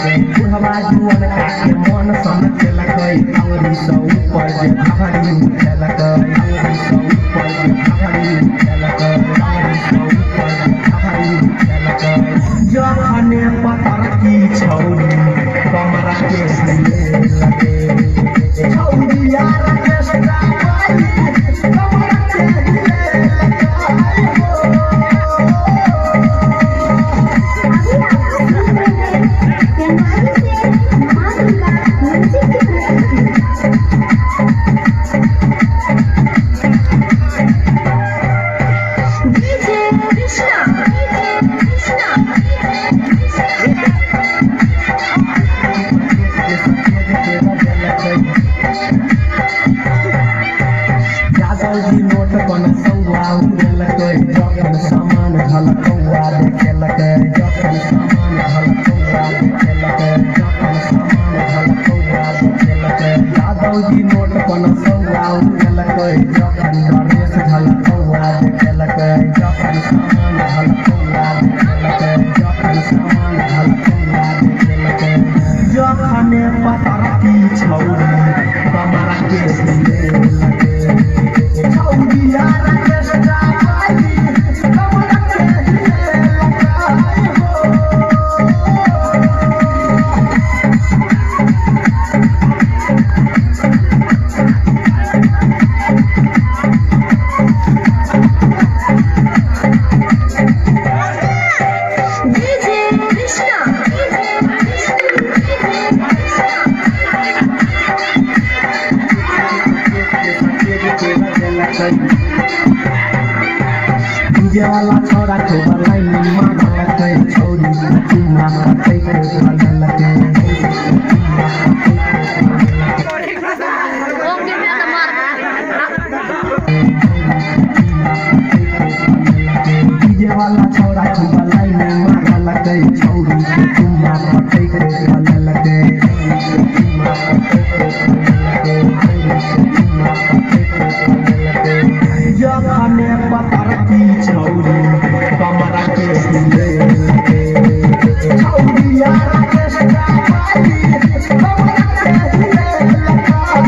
बुढ़वा Juan के मन सन खेलकै अंगुरी से ऊपर जे घघरी खेलकै अंगुरी से ऊपर जे घघरी खेलकै अंगुरी से ऊपर जे घघरी खेलकै जखने पतर की छौरी कमरा के हिले लगे छौरी यार के सगाई कमरा के हिले नोट पन सौआ उड़ेलकै जखन सामान झलकौआ देखेलकै जखन सामान झलकौआ देखेलकै जखन सामान झलकौआ देखेलकै यादवजी नोट पन सौआ उड़ेलकै जखन गणेश झलकौआ देखेलकै जखन सामान झलकौआ देखेलकै जखन सामान झलकौआ देखेलकै जखने पतर की छौरी कमरा के हिले लगे डीजे वाला छोरा को बलाई मारलकै छोरी चुम्मा खाते के बदलकै डीजे वाला छोरा को बलाई मारलकै छोरी चुम्मा खाते के बदलकै जखने पतर की छौरी कमरा के हिले लगे छौरी यार के सगाई कमरा के हिले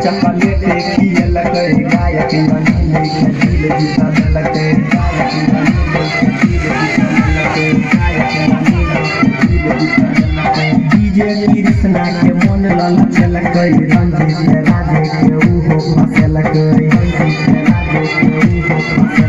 चपलेटे खिलकै गायक बनी दिल जीता लगे गायक बनी दिल जीता लगे गायक बनी दिल जीता लगे डीजे कृष्णा के मन लल चलकै रंजीत राधे के उहो फसलकै रंजीत राधे के उहो